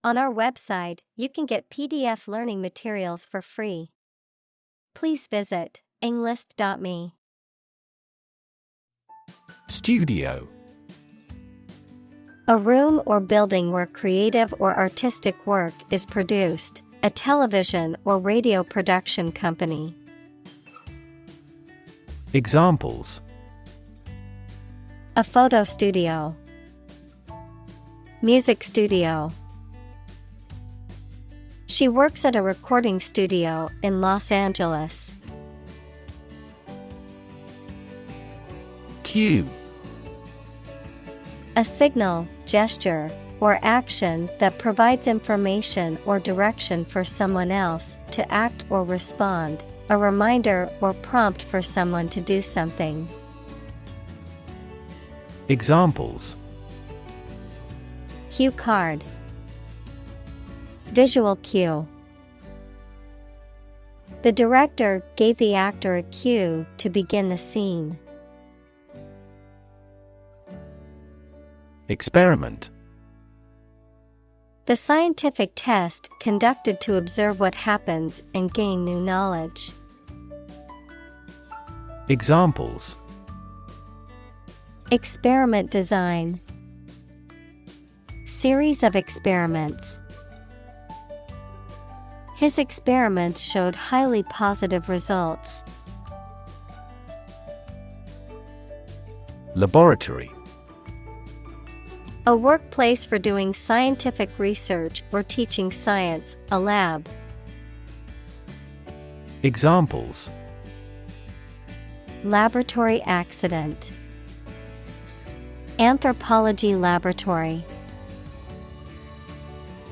On our website, you can get PDF learning materials for free. Please visit englist.me. Studio. A room or building where creative or artistic work is produced, a television or radio production company. Examples: A photo studio, music studio. She works at a recording studio in Los Angeles. Cue. A signal, gesture, or action that provides information or direction for someone else to act or respond, a reminder or prompt for someone to do something. Examples: Cue card, visual cue. The director gave the actor a cue to begin the scene. Experiment. The scientific test conducted to observe what happens and gain new knowledge. Examples: Experiment design, series of experiments. His experiments showed highly positive results. Laboratory. A workplace for doing scientific research or teaching science, a lab. Examples: Laboratory accident, anthropology laboratory.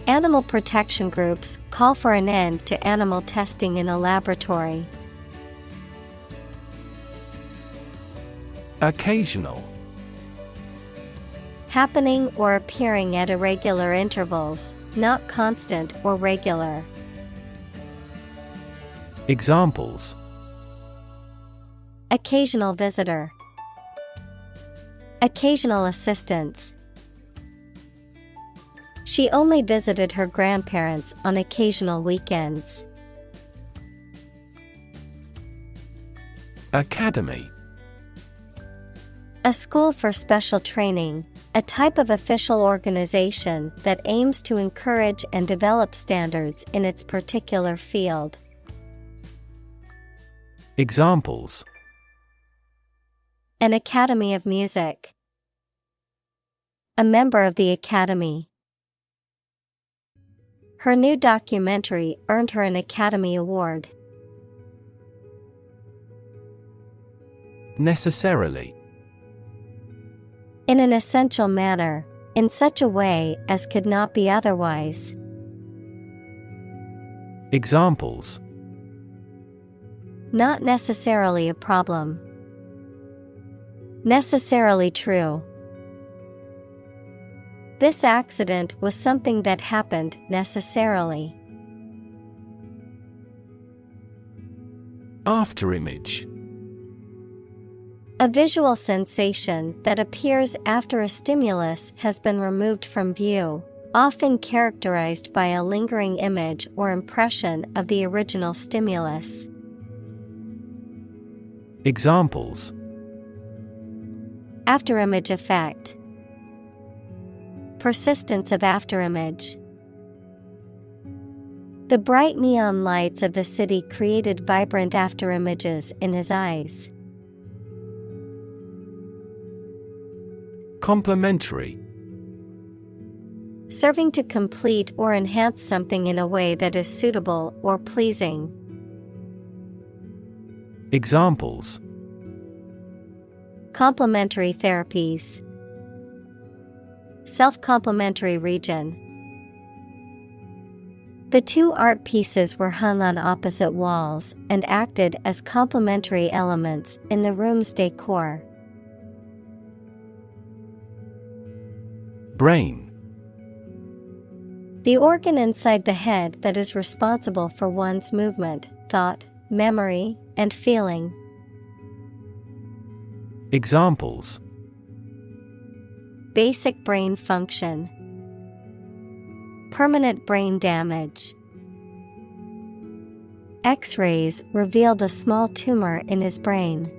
Animal protection groups call for an end to animal testing in a laboratory. Occasional. Happening or appearing at irregular intervals, not constant or regular. Examples: Occasional visitor, occasional assistance. She only visited her grandparents on occasional weekends. Academy. A school for special training, a type of official organization that aims to encourage and develop standards in its particular field. Examples: An academy of music, a member of the academy. Her new documentary earned her an Academy Award. Necessarily. In an essential manner, in such a way as could not be otherwise. Examples: Not necessarily a problem. Necessarily true. This accident was something that happened necessarily. Afterimage. A visual sensation that appears after a stimulus has been removed from view, often characterized by a lingering image or impression of the original stimulus. Examples: Afterimage effect, persistence of afterimage. The bright neon lights of the city created vibrant afterimages in his eyes. Complementary. Serving to complete or enhance something in a way that is suitable or pleasing. Examples: Complementary therapies, self-complementary region. The two art pieces were hung on opposite walls and acted as complementary elements in the room's decor. Brain. The organ inside the head that is responsible for one's movement, thought, memory, and feeling. Examples: Basic brain function. Permanent brain damage. X-rays revealed a small tumor in his brain.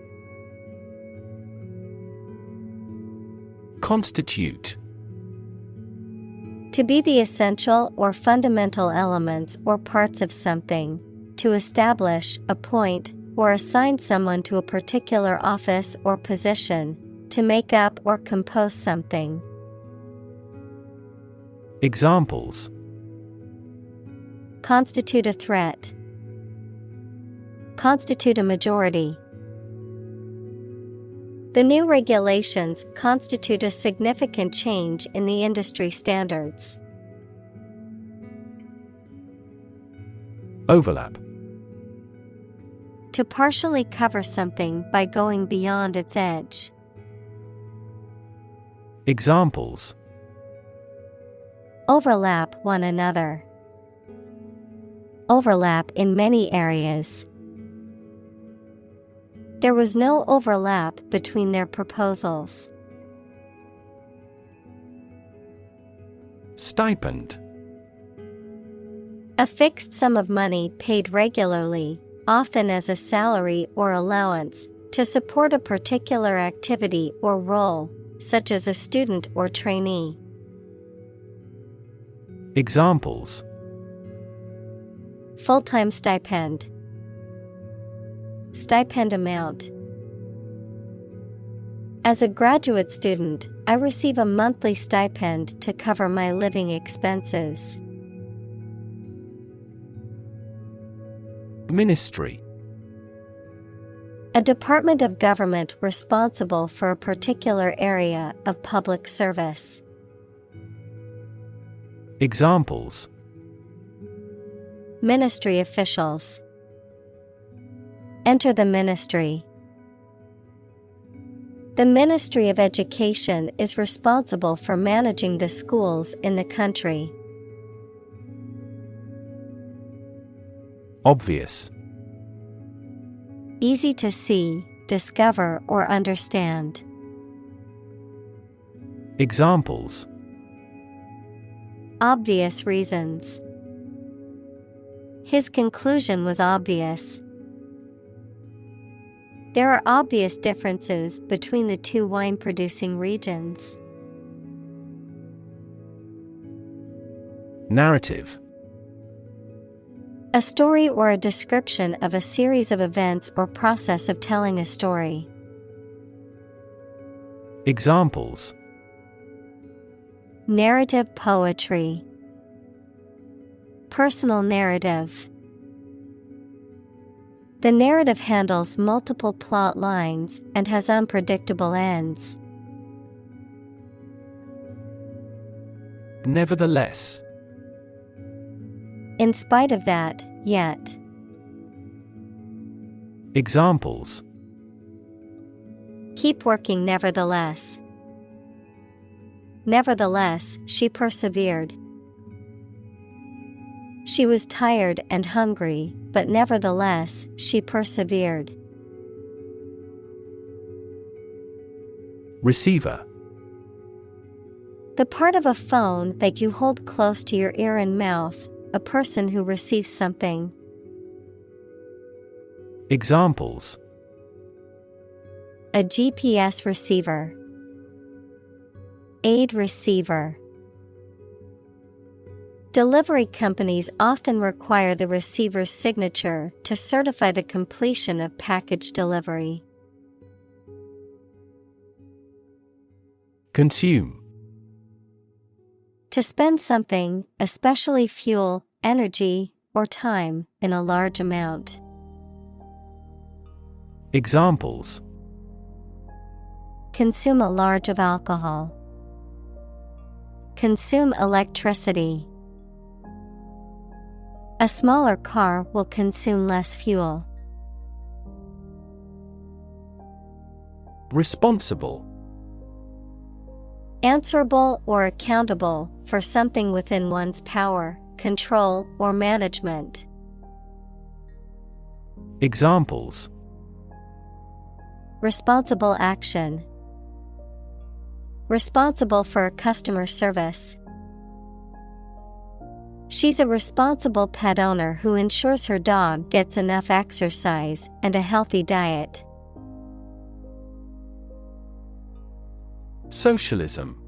Constitute. To be the essential or fundamental elements or parts of something. To establish, appoint, or assign someone to a particular office or position. To make up or compose something. Examples. Constitute a threat. Constitute a majority. The new regulations constitute a significant change in the industry standards. Overlap. To partially cover something by going beyond its edge. Examples. Overlap one another. Overlap in many areas. There was no overlap between their proposals. Stipend. A fixed sum of money paid regularly, often as a salary or allowance, to support a particular activity or role, such as a student or trainee. Examples. Full-time stipend. Stipend amount. As a graduate student, I receive a monthly stipend to cover my living expenses. Ministry. A department of government responsible for a particular area of public service. Examples. Ministry officials. Enter the ministry. The Ministry of Education is responsible for managing the schools in the country. Obvious. Easy to see, discover, or understand. Examples. Obvious reasons. His conclusion was obvious. There are obvious differences between the two wine-producing regions. Narrative. A story or a description of a series of events or process of telling a story. Examples. Narrative poetry. Personal narrative. The narrative handles multiple plot lines and has unpredictable ends. Nevertheless. In spite of that, yet. Examples. Keep working nevertheless. Nevertheless, she persevered. She was tired and hungry, but nevertheless, she persevered. Receiver. The part of a phone that you hold close to your ear and mouth, a person who receives something. Examples. A GPS receiver. Aid receiver. Delivery companies often require the receiver's signature to certify the completion of package delivery. Consume. To spend something, especially fuel, energy, or time, in a large amount. Examples. Consume a large of alcohol. Consume electricity. A smaller car will consume less fuel. Responsible. Answerable or accountable for something within one's power, control, or management. Examples. Responsible action. Responsible for customer service. She's a responsible pet owner who ensures her dog gets enough exercise and a healthy diet. Socialism.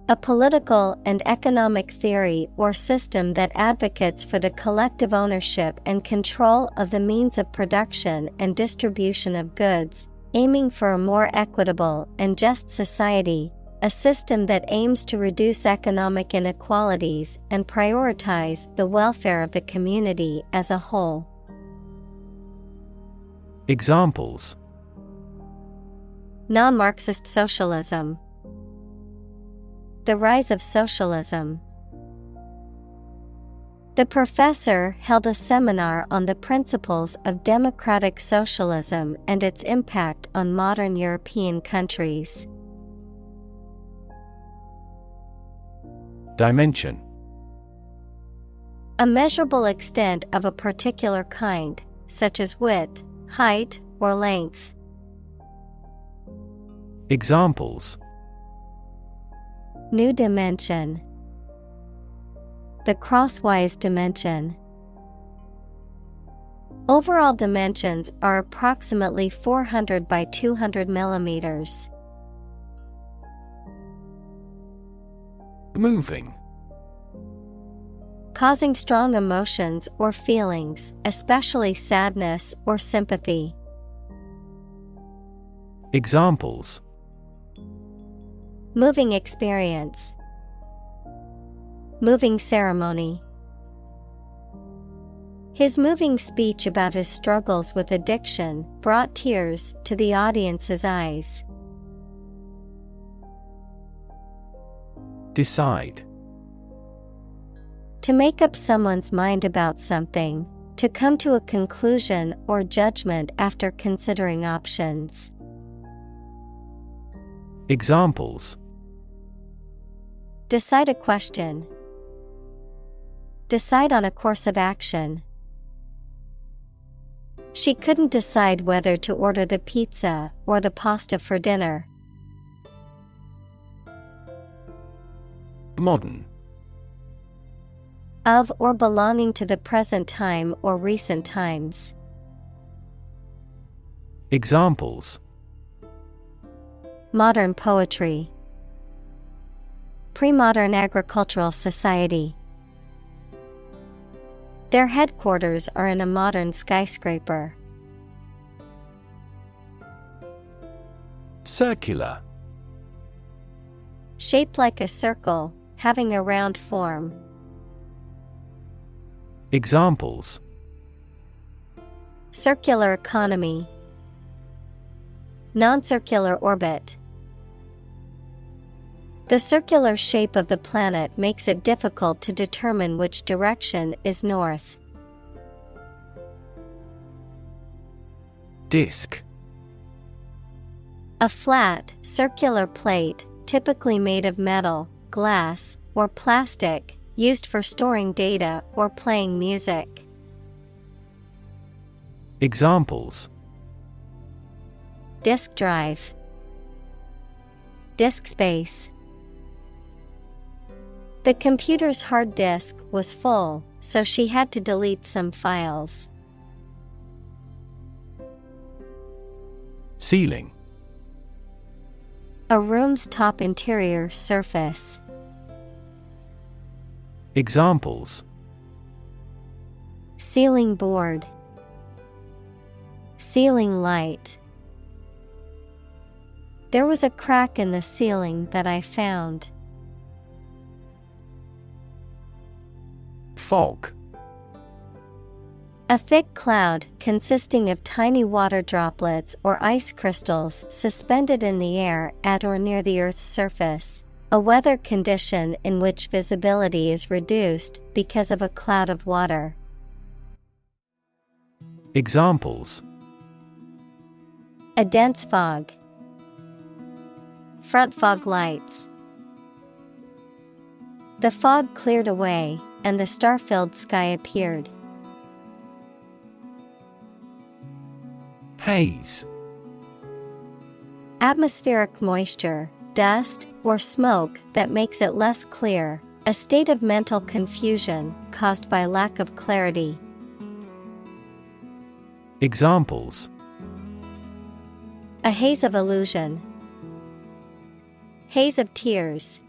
A political and economic theory or system that advocates for the collective ownership and control of the means of production and distribution of goods, aiming for a more equitable and just society, a system that aims to reduce economic inequalities and prioritize the welfare of the community as a whole. Examples: Non-Marxist socialism. The rise of socialism. The professor held a seminar on the principles of democratic socialism and its impact on modern European countries. Dimension. A measurable extent of a particular kind, such as width, height, or length. Examples: New dimension. The crosswise dimension. Overall dimensions are approximately 400 by 200 millimeters. Moving. Causing strong emotions or feelings, especially sadness or sympathy. Examples: Moving experience. Moving ceremony. His moving speech about his struggles with addiction brought tears to the audience's eyes. Decide. To make up someone's mind about something, to come to a conclusion or judgment after considering options. Examples: Decide a question. Decide on a course of action. She couldn't decide whether to order the pizza or the pasta for dinner. Modern. Of or belonging to the present time or recent times. Examples: Modern poetry. Pre-modern agricultural society. Their headquarters are in a modern skyscraper. Circular. Shaped like a circle, having a round form. Examples: Circular economy. Non-circular orbit. The circular shape of the planet makes it difficult to determine which direction is north. Disk. A flat, circular plate, typically made of metal, glass, or plastic, used for storing data or playing music. Examples: Disk drive. Disk space. The computer's hard disk was full, so she had to delete some files. Ceiling. A room's top interior surface. Examples: Ceiling board. Ceiling light. There was a crack in the ceiling that I found. Fog. A thick cloud consisting of tiny water droplets or ice crystals suspended in the air at or near the Earth's surface. A weather condition in which visibility is reduced because of a cloud of water. Examples: A dense fog. Front fog lights. The fog cleared away, and the star-filled sky appeared. Haze. Atmospheric moisture, dust, or smoke that makes it less clear, A state of mental confusion caused by lack of clarity. Examples: A haze of illusion. Haze of tears.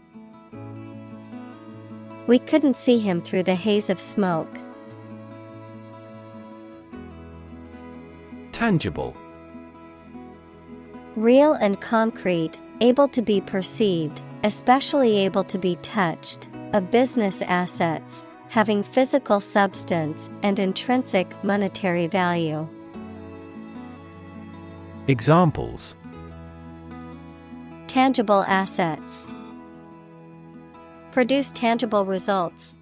We couldn't see him through the haze of smoke. Tangible. Real and concrete, able to be perceived, especially able to be touched, of business assets, having physical substance and intrinsic monetary value. Examples: Tangible assets. Produce tangible results.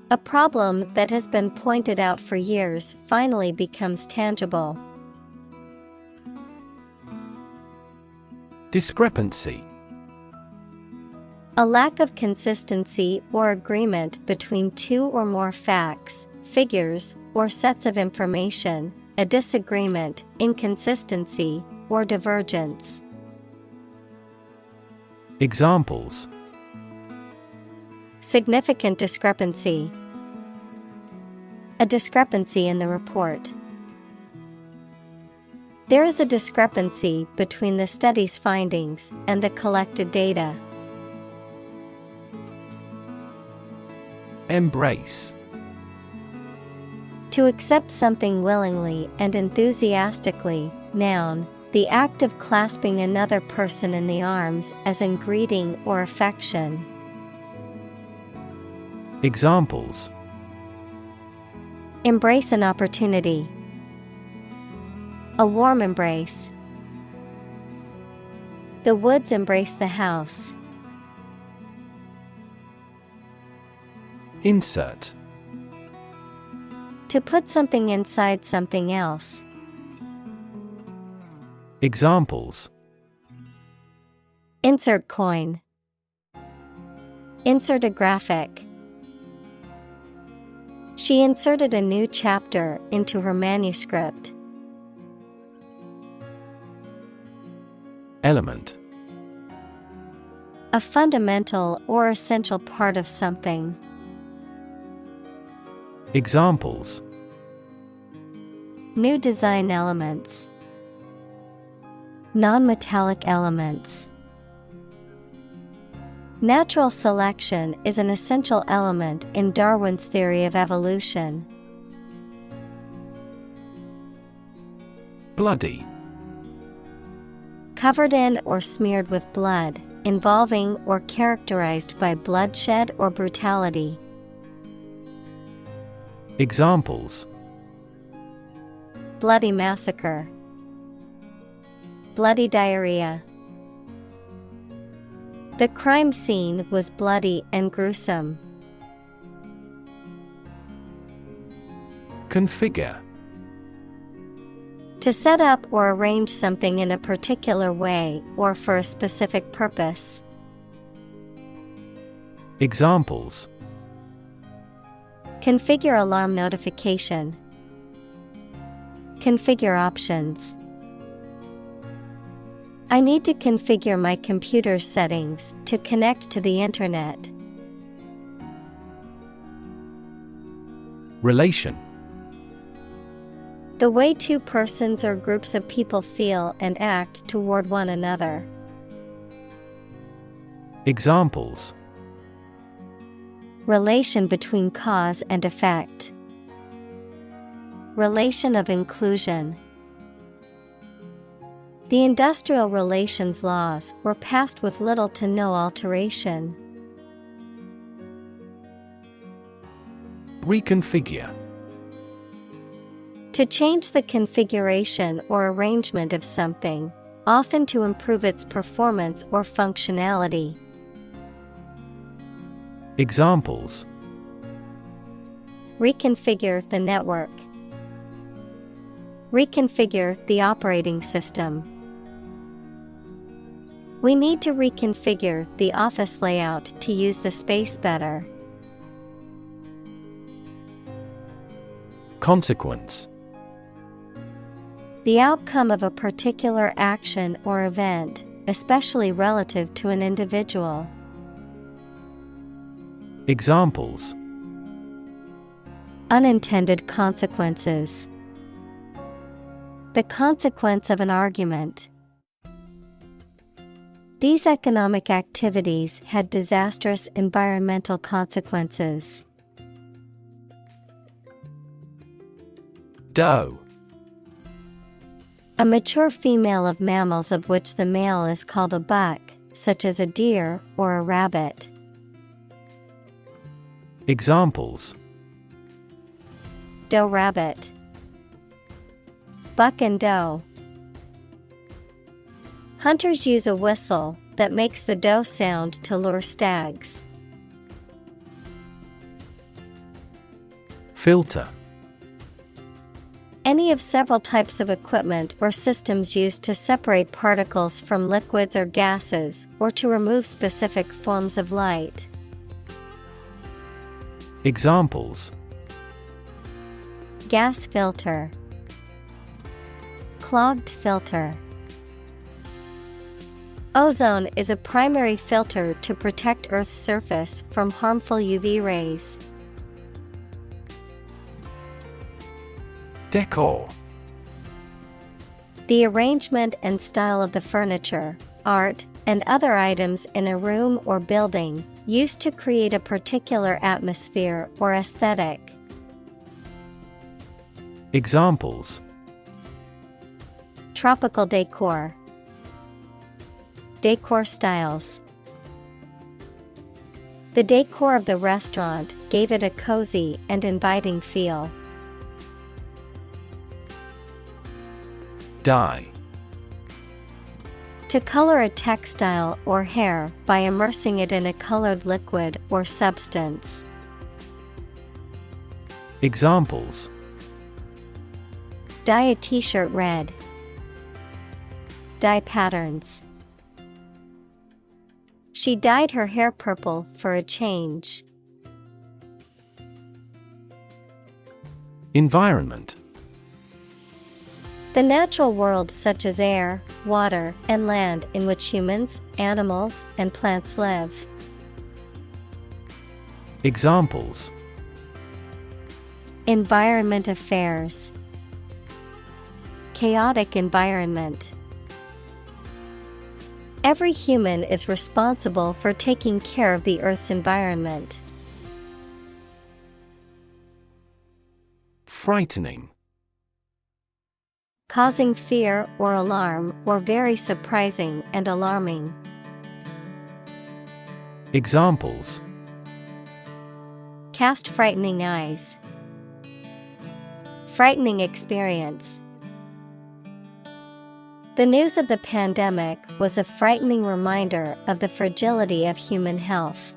A problem that has been pointed out for years finally becomes tangible. Discrepancy. A lack of consistency or agreement between two or more facts, figures, or sets of information, a disagreement, inconsistency, or divergence. Examples: Significant discrepancy. A discrepancy in the report. There is a discrepancy between the study's findings and the collected data. Embrace. To accept something willingly and enthusiastically. Noun, the act of clasping another person in the arms as in greeting or affection. Examples: Embrace an opportunity. A warm embrace. The woods embrace the house. Insert. To put something inside something else. Examples: Insert coin. Insert a graphic. She inserted a new chapter into her manuscript. Element. A fundamental or essential part of something. Examples: New design elements. Non-metallic elements. Natural selection is an essential element in Darwin's theory of evolution. Bloody. Covered in or smeared with blood, involving or characterized by bloodshed or brutality. Examples: Bloody massacre. Bloody diarrhea. The crime scene was bloody and gruesome. Configure. To set up or arrange something in a particular way or for a specific purpose. Examples: Configure alarm notification. Configure options. I need to configure my computer's settings to connect to the internet. Relation. The way two persons or groups of people feel and act toward one another. Examples: Relation between cause and effect. Relation of inclusion. The industrial relations laws were passed with little to no alteration. Reconfigure. To change the configuration or arrangement of something, often to improve its performance or functionality. Examples: Reconfigure the network. Reconfigure the operating system. We need to reconfigure the office layout to use the space better. Consequence. The outcome of a particular action or event, especially relative to an individual. Examples: unintended consequences. The consequence of an argument. These economic activities had disastrous environmental consequences. Doe. A mature female of mammals of which the male is called a buck, such as a deer or a rabbit. Examples: Doe rabbit. Buck and doe. Hunters use a whistle that makes the doe sound to lure stags. Filter. Any of several types of equipment or systems used to separate particles from liquids or gases, or to remove specific forms of light. Examples: Gas filter. Clogged filter. Ozone is a primary filter to protect Earth's surface from harmful UV rays. Decor. The arrangement and style of the furniture, art, and other items in a room or building, used to create a particular atmosphere or aesthetic. Examples: Tropical decor. Decor styles. The decor of the restaurant gave it a cozy and inviting feel. Dye. To color a textile or hair by immersing it in a colored liquid or substance. Examples: Dye a t-shirt red. Dye patterns. She dyed her hair purple for a change. Environment. The natural world such as air, water, and land in which humans, animals, and plants live. Examples: Environment affairs. Chaotic environment. Every human is responsible for taking care of the Earth's environment. Frightening. Causing fear or alarm, or very surprising and alarming. Examples: Cast frightening eyes. Frightening experience. The news of the pandemic was a frightening reminder of the fragility of human health.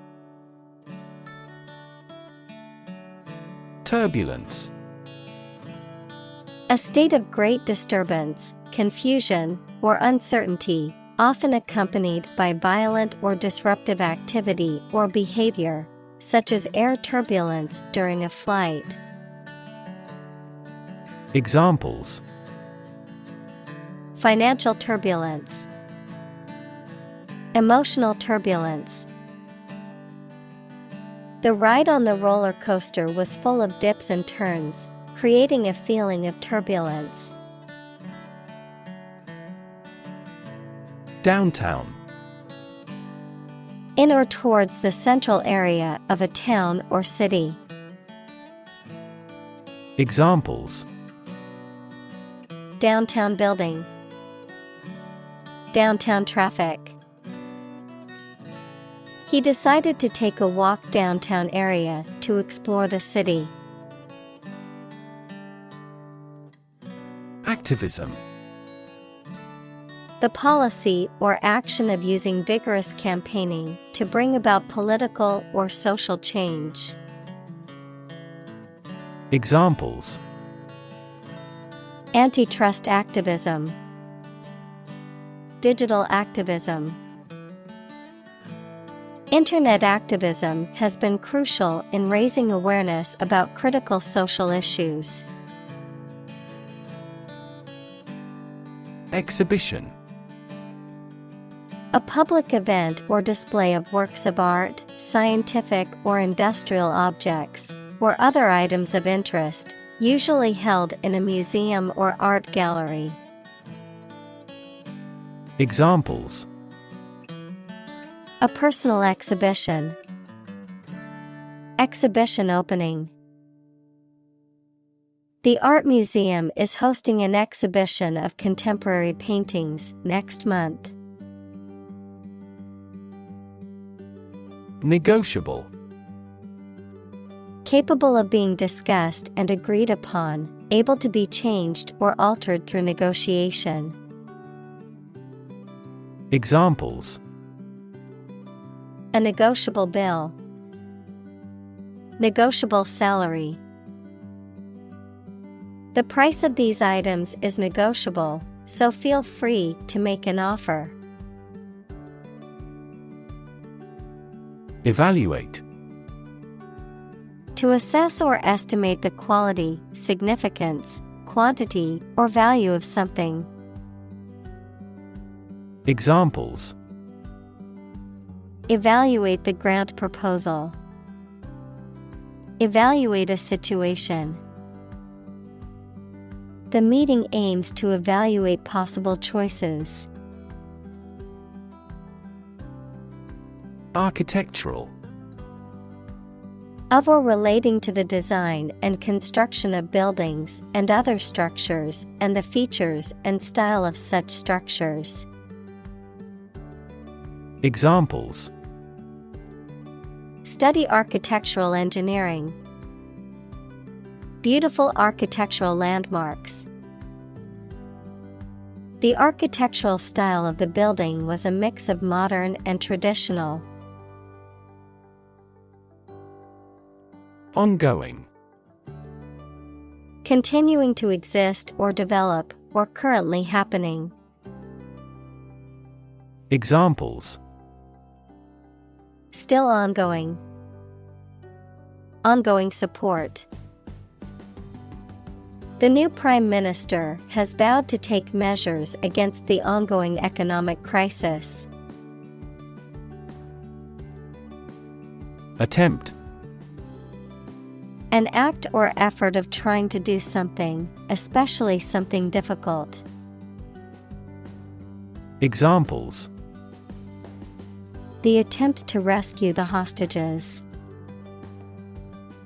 Turbulence. A state of great disturbance, confusion, or uncertainty, often accompanied by violent or disruptive activity or behavior, such as air turbulence during a flight. Examples: Financial turbulence. Emotional turbulence. The ride on the roller coaster was full of dips and turns, creating a feeling of turbulence. Downtown. In or towards the central area of a town or city. Examples: Downtown building. Downtown traffic. He decided to take a walk downtown area to explore the city. Activism. The policy or action of using vigorous campaigning to bring about political or social change. Examples: Antitrust activism. Digital activism. Internet activism has been crucial in raising awareness about critical social issues. Exhibition. A public event or display of works of art, scientific or industrial objects, or other items of interest, usually held in a museum or art gallery. Examples: A personal exhibition. Exhibition opening. The art museum is hosting an exhibition of contemporary paintings next month. Negotiable. Capable of being discussed and agreed upon, able to be changed or altered through negotiation. Examples: A negotiable bill. Negotiable salary. The price of these items is negotiable, so feel free to make an offer. Evaluate. To assess or estimate the quality, significance, quantity, or value of something. Examples: Evaluate the grant proposal. Evaluate a situation. The meeting aims to evaluate possible choices. Architectural. Of or relating to the design and construction of buildings and other structures and the features and style of such structures. Examples: Study architectural engineering. Beautiful architectural landmarks. The architectural style of the building was a mix of modern and traditional. Ongoing. Continuing to exist or develop, or currently happening. Examples: Still ongoing. Ongoing support. The new Prime Minister has vowed to take measures against the ongoing economic crisis. Attempt. An act or effort of trying to do something, especially something difficult. Examples: The attempt to rescue the hostages.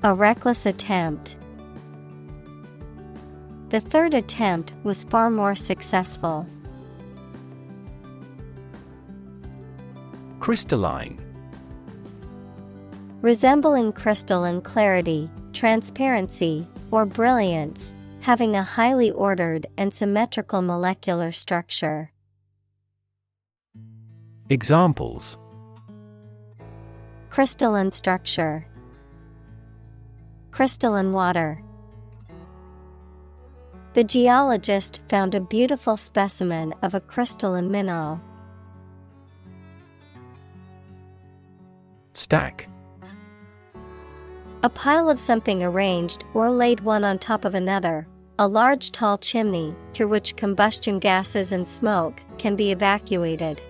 A reckless attempt. The third attempt was far more successful. Crystalline. Resembling crystal in clarity, transparency, or brilliance, having a highly ordered and symmetrical molecular structure. Examples: Crystalline structure. Crystalline water. The geologist found a beautiful specimen of a crystalline mineral. Stack. A pile of something arranged or laid one on top of another, a large tall chimney through which combustion gases and smoke can be evacuated.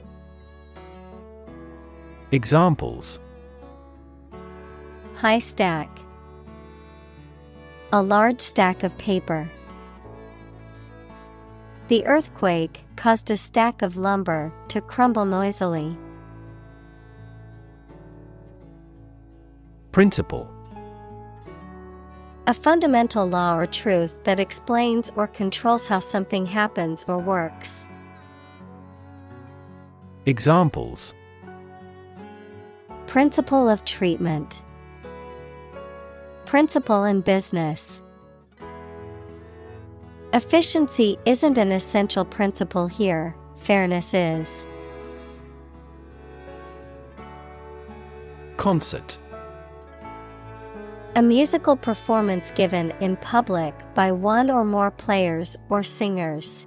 Examples: High stack. A large stack of paper. The earthquake caused a stack of lumber to crumble noisily. Principle. A fundamental law or truth that explains or controls how something happens or works. Examples: Principle of treatment. Principle in business. Efficiency isn't an essential principle here, fairness is. Concert. A musical performance given in public by one or more players or singers.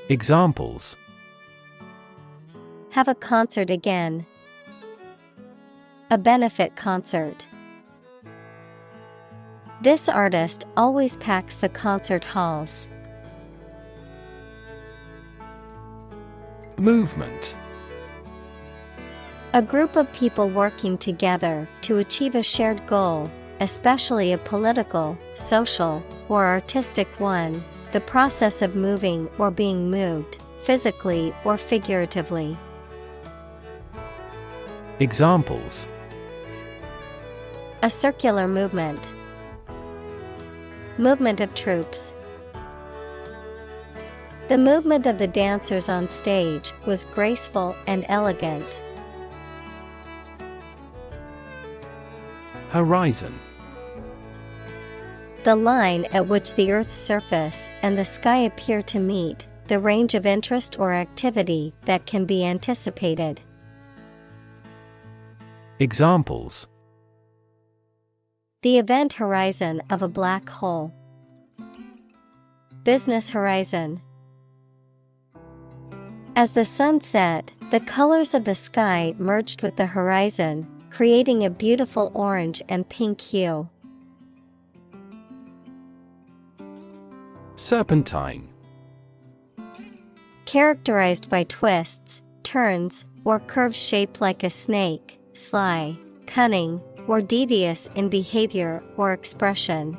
Examples: Have a concert again. A benefit concert. This artist always packs the concert halls. Movement. A group of people working together to achieve a shared goal, especially a political, social, or artistic one, the process of moving or being moved, physically or figuratively. Examples: A circular movement. Movement of troops. The movement of the dancers on stage was graceful and elegant. Horizon. The line at which the Earth's surface and the sky appear to meet, the range of interest or activity that can be anticipated. Examples: The event horizon of a black hole. Business horizon. As the sun set, the colors of the sky merged with the horizon, creating a beautiful orange and pink hue. Serpentine. Characterized by twists, turns, or curves shaped like a snake, sly, cunning, or devious in behavior or expression.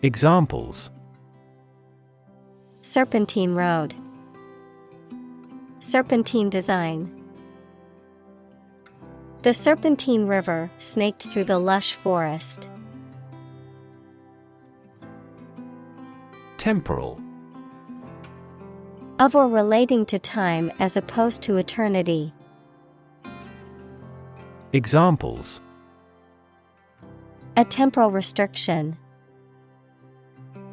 Examples: Serpentine road. Serpentine design. The serpentine river snaked through the lush forest. Temporal. Of or relating to time as opposed to eternity. Examples: A temporal restriction.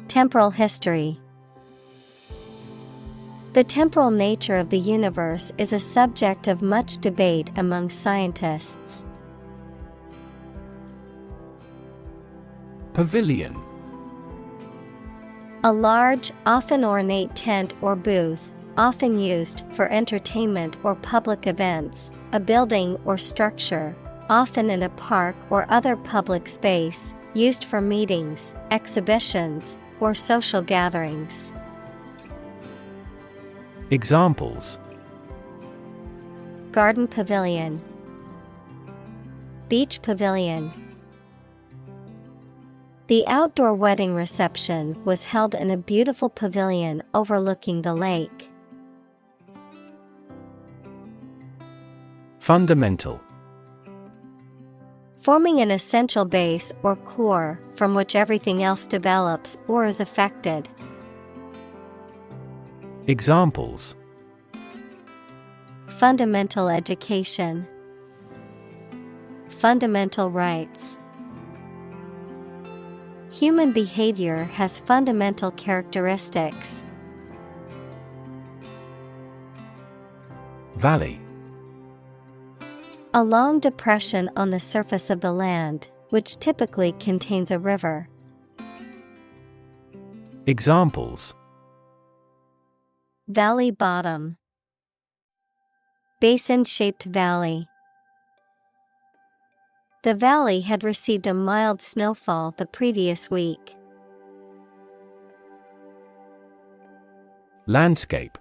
Temporal history. The temporal nature of the universe is a subject of much debate among scientists. Pavilion. A large, often ornate tent or booth, often used for entertainment or public events, a building or structure, often in a park or other public space, used for meetings, exhibitions, or social gatherings. Examples: Garden pavilion. Beach pavilion. The outdoor wedding reception was held in a beautiful pavilion overlooking the lake. Fundamental. Forming an essential base or core from which everything else develops or is affected. Examples: Fundamental education. Fundamental rights. Human behavior has fundamental characteristics. Valley. A long depression on the surface of the land, which typically contains a river. Examples: Valley bottom. Basin-shaped valley. The valley had received a mild snowfall the previous week. Landscape.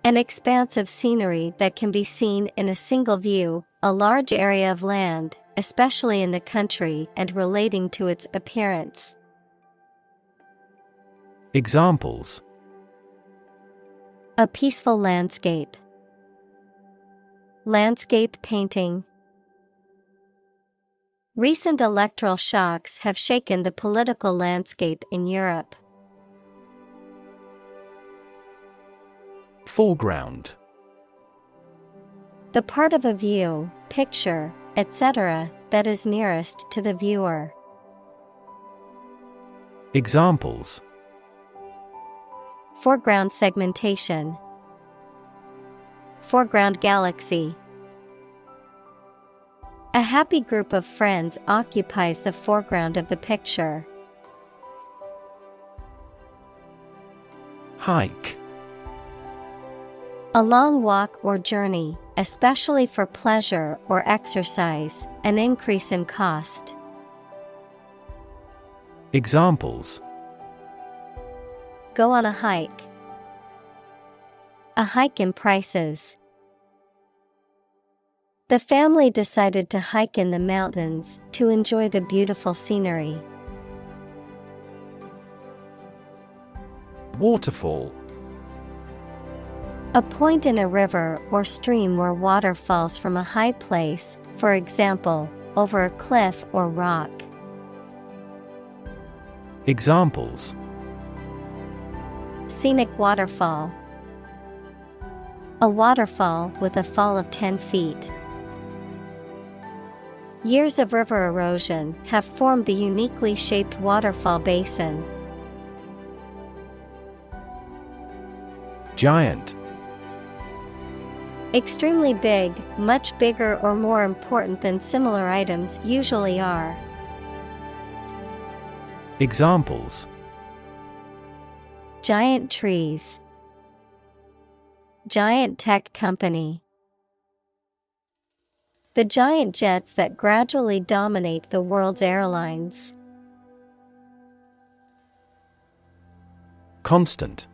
An expanse of scenery that can be seen in a single view, a large area of land, especially in the country and relating to its appearance. Examples: A peaceful landscape. Landscape painting. Recent electoral shocks have shaken the political landscape in Europe. Foreground. The part of a view, picture, etc., that is nearest to the viewer. Examples: Foreground segmentation. Foreground galaxy. A happy group of friends occupies the foreground of the picture. Hike. A long walk or journey, especially for pleasure or exercise, an increase in cost. Examples: Go on a hike. A hike in prices. The family decided to hike in the mountains to enjoy the beautiful scenery. Waterfall. A point in a river or stream where water falls from a high place, for example, over a cliff or rock. Examples: Scenic waterfall. A waterfall with a fall of 10 feet. Years of river erosion have formed the uniquely shaped waterfall basin. Giant. Extremely big, much bigger or more important than similar items usually are. Examples: Giant trees. Giant tech company. The giant jets that gradually dominate the world's airlines. Constant.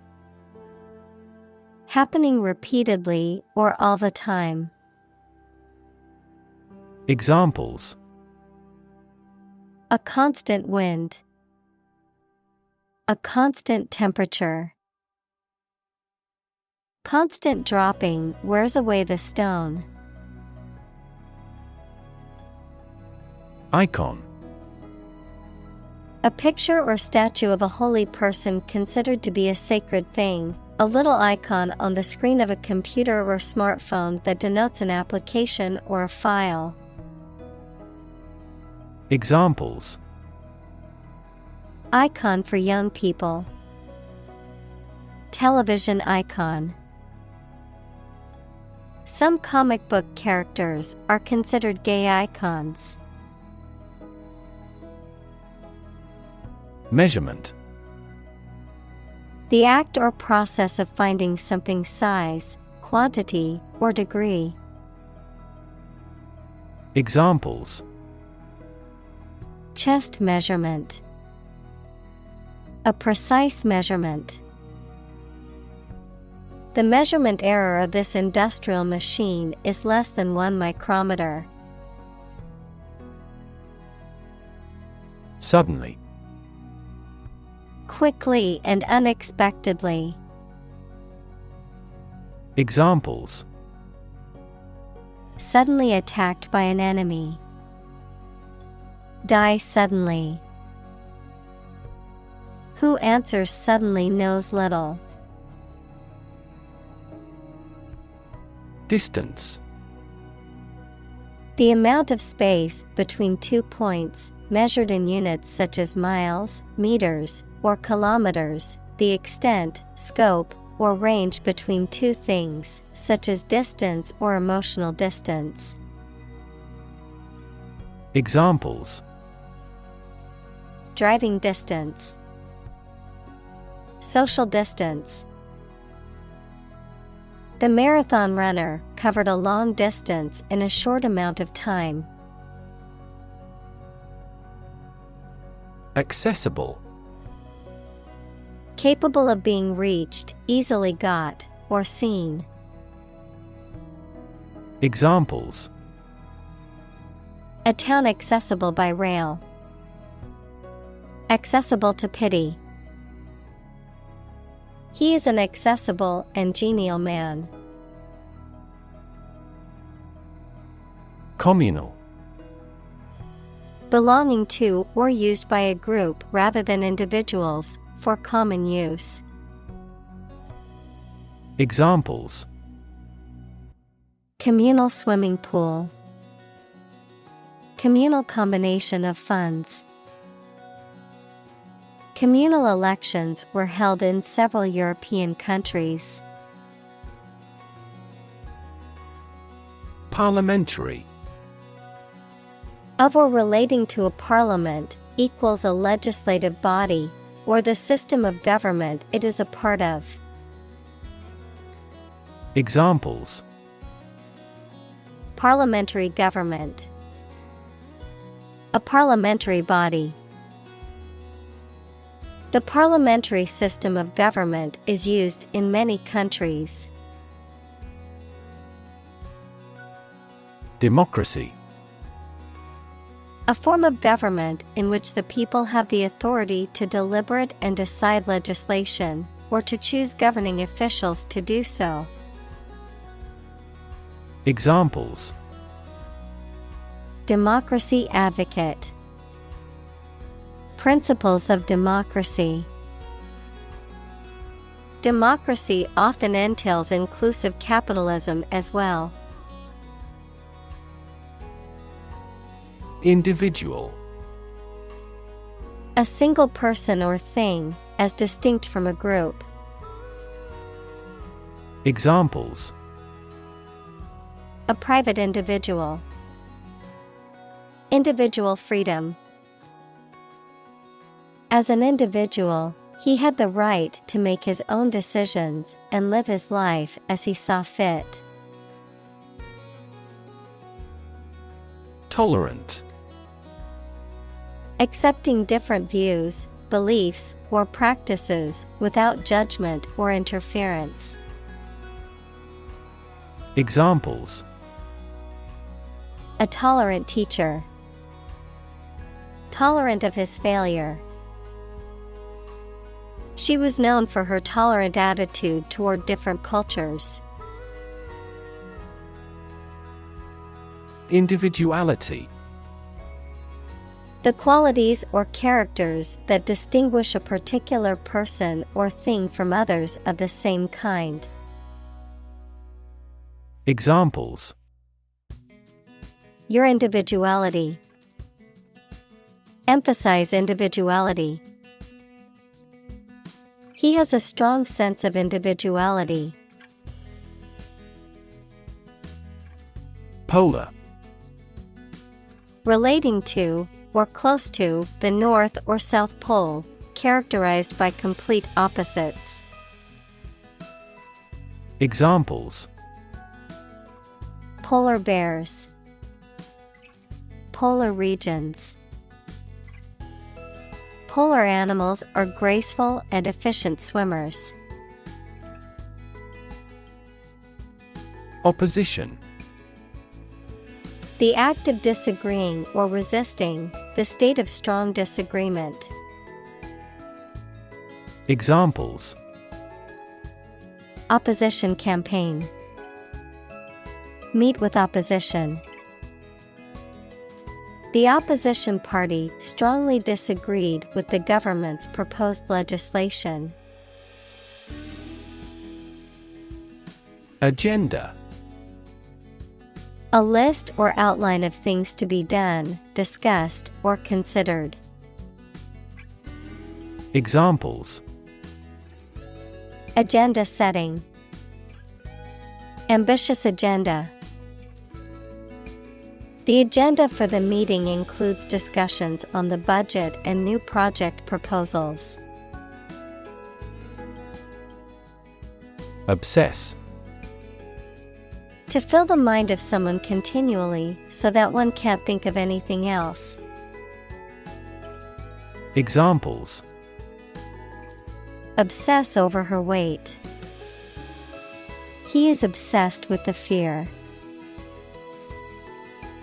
Happening repeatedly or all the time. Examples: A constant wind. A constant temperature. Constant dropping wears away the stone. Icon. A picture or statue of a holy person considered to be a sacred thing, a little icon on the screen of a computer or smartphone that denotes an application or a file. Examples: Icon for young people. Television icon. Some comic book characters are considered gay icons. Measurement. The act or process of finding something's size, quantity, or degree. Examples: Chest measurement. A precise measurement. The measurement error of this industrial machine is less than 1 micrometer. Suddenly. Quickly and unexpectedly. Examples: Suddenly attacked by an enemy. Die suddenly. Who answers suddenly knows little. Distance. The amount of space between 2 points, measured in units such as miles, meters, or kilometers, the extent, scope, or range between two things, such as distance or emotional distance. Examples: Driving distance. Social distance. The marathon runner covered a long distance in a short amount of time. Accessible. Capable of being reached, easily got, or seen. Examples: A town accessible by rail. Accessible to pity. He is an accessible and genial man. Communal. Belonging to or used by a group rather than individuals, for common use. Examples: Communal swimming pool. Communal combination of funds. Communal elections were held in several European countries. Parliamentary. Of or relating to a parliament, equals a legislative body, or the system of government it is a part of. Examples: Parliamentary government. A parliamentary body. The parliamentary system of government is used in many countries. Democracy. A form of government in which the people have the authority to deliberate and decide legislation, or to choose governing officials to do so. Examples: Democracy advocate. Principles of democracy. Democracy often entails inclusive capitalism as well. Individual. A single person or thing, as distinct from a group. Examples: A private individual. Individual freedom. As an individual, he had the right to make his own decisions and live his life as he saw fit. Tolerant. Accepting different views, beliefs, or practices without judgment or interference. Examples: A tolerant teacher. Tolerant of his failure. She was known for her tolerant attitude toward different cultures. Individuality. The qualities or characters that distinguish a particular person or thing from others of the same kind. Examples: Your individuality. Emphasize individuality. He has a strong sense of individuality. Polar. Relating to, or close to, the North or South Pole, characterized by complete opposites. Examples: Polar bears. Polar regions. Polar animals are graceful and efficient swimmers. Opposition. The act of disagreeing or resisting, the state of strong disagreement. Examples: Opposition campaign. Meet with opposition. The opposition party strongly disagreed with the government's proposed legislation. Agenda. A list or outline of things to be done, discussed, or considered. Examples: Agenda setting. Ambitious agenda. The agenda for the meeting includes discussions on the budget and new project proposals. Obsess. To fill the mind of someone continually so that one can't think of anything else. Examples: Obsess over her weight. He is obsessed with the fear.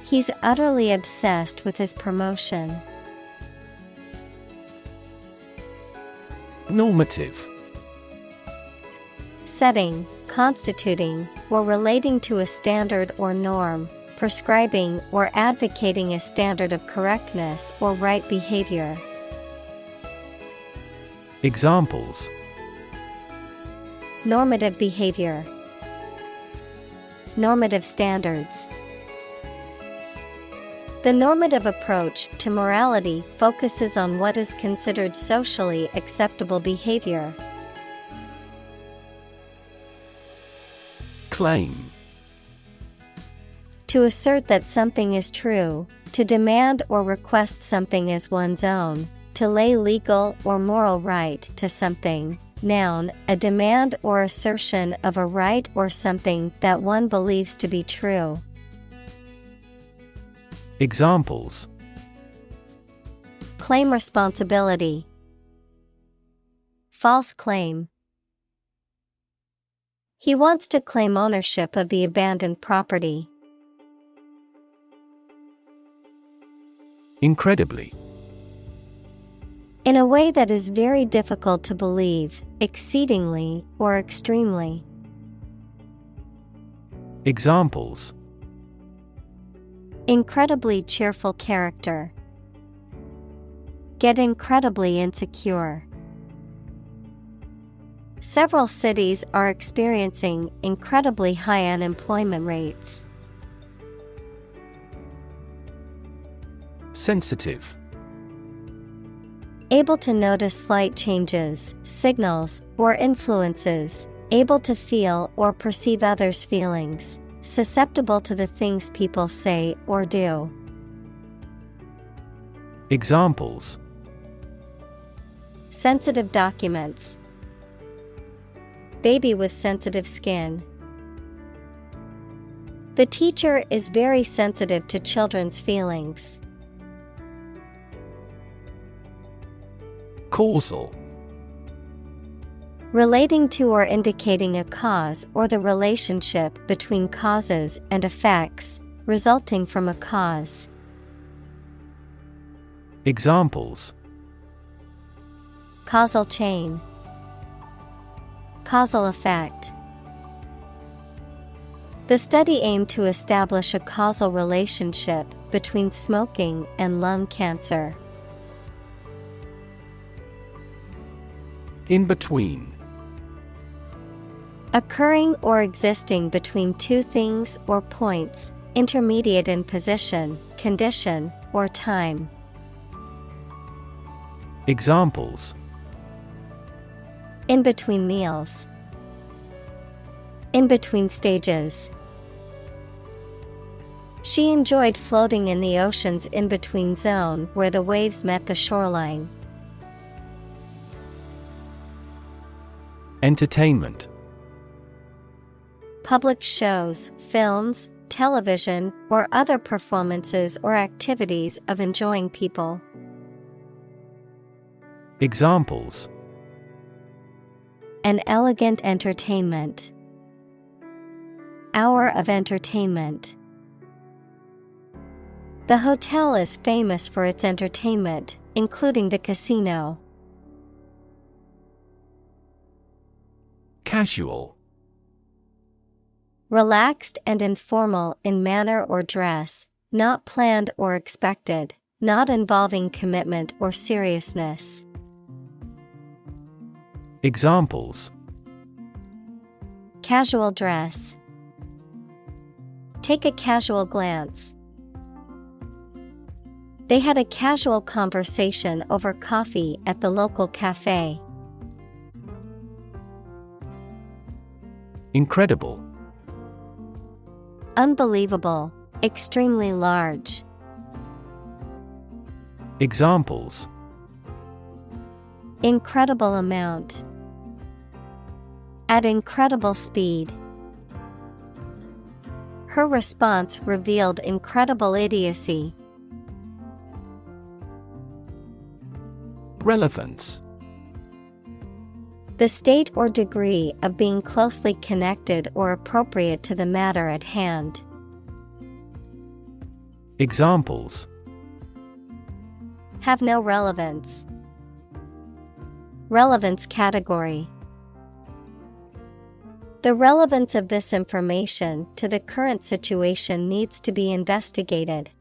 He's utterly obsessed with his promotion. Normative. Setting, constituting, or relating to a standard or norm, prescribing or advocating a standard of correctness or right behavior. Examples: Normative behavior. Normative standards. The normative approach to morality focuses on what is considered socially acceptable behavior. Claim. To assert that something is true, to demand or request something as one's own, to lay legal or moral right to something. Noun, a demand or assertion of a right or something that one believes to be true. Examples: Claim responsibility. False claim. He wants to claim ownership of the abandoned property. Incredibly. In a way that is very difficult to believe, exceedingly, or extremely. Examples: Incredibly cheerful character. Get incredibly insecure. Several cities are experiencing incredibly high unemployment rates. Sensitive. Able to notice slight changes, signals, or influences. Able to feel or perceive others' feelings. Susceptible to the things people say or do. Examples: Sensitive documents. Baby with sensitive skin. The teacher is very sensitive to children's feelings. Causal. Relating to or indicating a cause or the relationship between causes and effects, resulting from a cause. Examples: Causal chain. Causal effect. The study aimed to establish a causal relationship between smoking and lung cancer. In between. Occurring or existing between two things or points, intermediate in position, condition, or time. Examples: In between meals. In between stages. She enjoyed floating in the ocean's in-between zone where the waves met the shoreline. Entertainment. Public shows, films, television, or other performances or activities of enjoying people. Examples: An elegant entertainment. Hour of entertainment. The hotel is famous for its entertainment, including the casino. Casual. Relaxed and informal in manner or dress, not planned or expected, not involving commitment or seriousness. Examples: Casual dress. Take a casual glance. They had a casual conversation over coffee at the local cafe. Incredible. Unbelievable, extremely large. Examples: Incredible amount. At incredible speed. Her response revealed incredible idiocy. Relevance. The state or degree of being closely connected or appropriate to the matter at hand. Examples: Have no relevance. Relevance category. The relevance of this information to the current situation needs to be investigated.